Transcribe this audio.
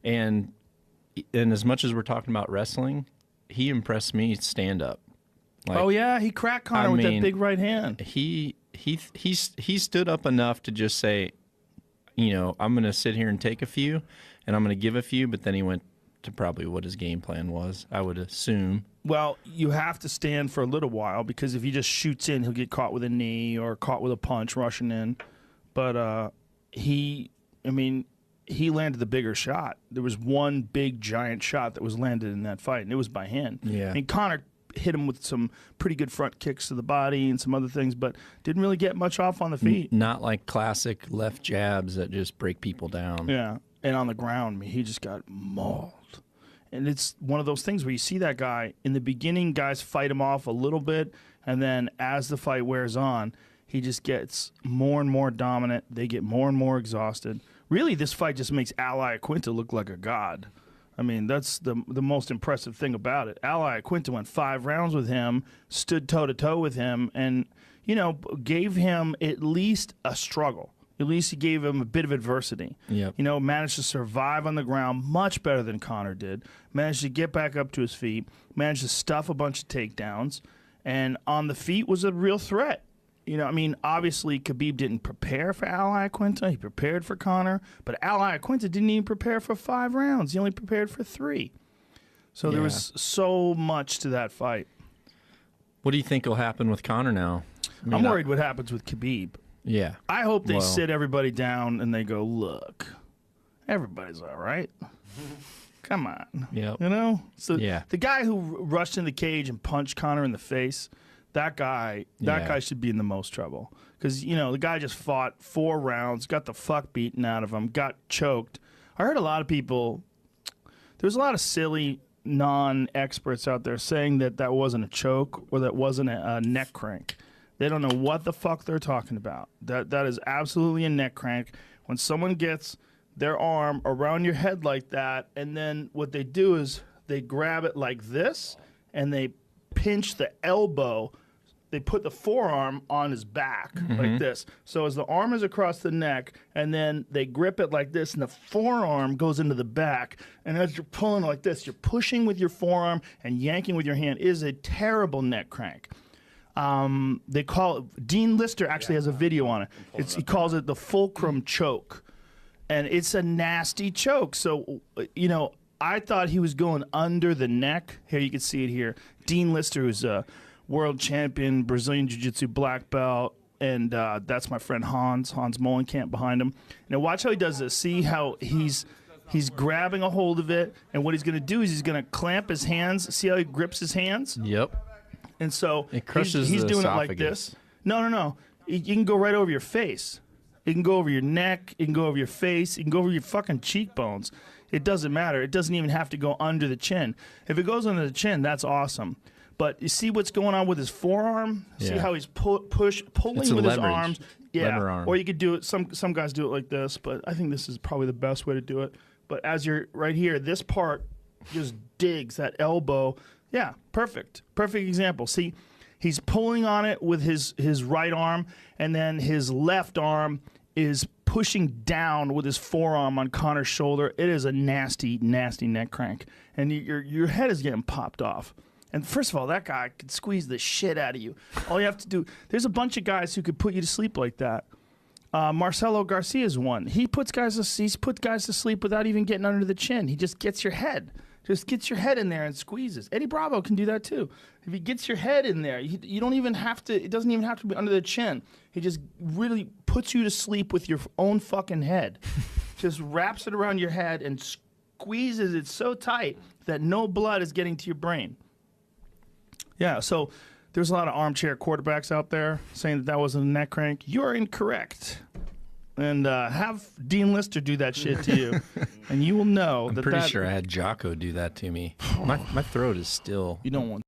And as much as we're talking about wrestling, he impressed me stand up. Like, oh yeah, he cracked Conor with that big right hand. He stood up enough to just say, you know, I'm going to sit here and take a few, and I'm going to give a few, but then he went to probably what his game plan was, I would assume. Well, you have to stand for a little while because if he just shoots in, he'll get caught with a knee or caught with a punch rushing in. But he landed the bigger shot. There was one big giant shot that was landed in that fight, and it was by hand. Yeah. And Conor hit him with some pretty good front kicks to the body and some other things, but didn't really get much off on the feet. Not like classic left jabs that just break people down. Yeah. And on the ground, I mean, he just got mauled. And it's one of those things where you see that guy, in the beginning, guys fight him off a little bit, and then as the fight wears on, he just gets more and more dominant. They get more and more exhausted. Really, this fight just makes Ally Aquinta look like a god. I mean, that's the most impressive thing about it. Ally Aquinta went 5 rounds with him, stood toe-to-toe with him, and, you know, gave him at least a struggle. At least he gave him a bit of adversity. Yep. You know, managed to survive on the ground much better than Conor did. Managed to get back up to his feet. Managed to stuff a bunch of takedowns. And on the feet was a real threat. You know, I mean, obviously Khabib didn't prepare for Ally Aquinta. He prepared for Conor. But Ally Aquinta didn't even prepare for 5 rounds. He only prepared for 3. So there was so much to that fight. What do you think will happen with Conor now? I mean, I'm worried what happens with Khabib. Yeah. I hope they sit everybody down and they go, look, everybody's all right. Come on. Yep. You know? So yeah. The guy who rushed in the cage and punched Conor in the face, that guy should be in the most trouble. Because, you know, the guy just fought 4 rounds, got the fuck beaten out of him, got choked. I heard a lot of people, there was a lot of silly non-experts out there saying that that wasn't a choke or that wasn't a neck crank. They don't know what the fuck they're talking about. That is absolutely a neck crank. When someone gets their arm around your head like that, and then what they do is they grab it like this, and they pinch the elbow. They put the forearm on his back like this. So as the arm is across the neck, and then they grip it like this, and the forearm goes into the back. And as you're pulling like this, you're pushing with your forearm and yanking with your hand. It is a terrible neck crank. They call it, Dean Lister actually has a video on it. He calls it the fulcrum choke. And it's a nasty choke. So, you know, I thought he was going under the neck. Here, you can see it here. Dean Lister, who's a world champion, Brazilian Jiu-Jitsu black belt. And that's my friend Hans Molenkamp behind him. Now, watch how he does this. See how he's grabbing a hold of it. And what he's going to do is he's going to clamp his hands. See how he grips his hands? Yep. And so it crushes he's the doing esophagus. it like this. No. You can go right over your face. It can go over your neck. It can go over your face. It can go over your fucking cheekbones. It doesn't matter. It doesn't even have to go under the chin. If it goes under the chin, that's awesome. But you see what's going on with his forearm? Yeah. See how he's pulling with his arms? Yeah. Lever arm. Or you could do it. Some guys do it like this, but I think this is probably the best way to do it. But as you're right here, this part just digs that elbow. Yeah, perfect. Perfect example. See, he's pulling on it with his right arm, and then his left arm is pushing down with his forearm on Conor's shoulder. It is a nasty, nasty neck crank. And your head is getting popped off. And first of all, that guy could squeeze the shit out of you. All you have to do, there's a bunch of guys who could put you to sleep like that. Marcelo Garcia's one. He puts guys to sleep without even getting under the chin. He just gets your head. Just gets your head in there and squeezes. Eddie Bravo can do that too. If he gets your head in there, you don't even have to, it doesn't even have to be under the chin. He just really puts you to sleep with your own fucking head. Just wraps it around your head and squeezes it so tight that no blood is getting to your brain. Yeah, so there's a lot of armchair quarterbacks out there saying that wasn't a neck crank. You're incorrect. And have Dean Lister do that shit to you, and you will know I'm pretty sure I had Jocko do that to me. My throat is still... You don't want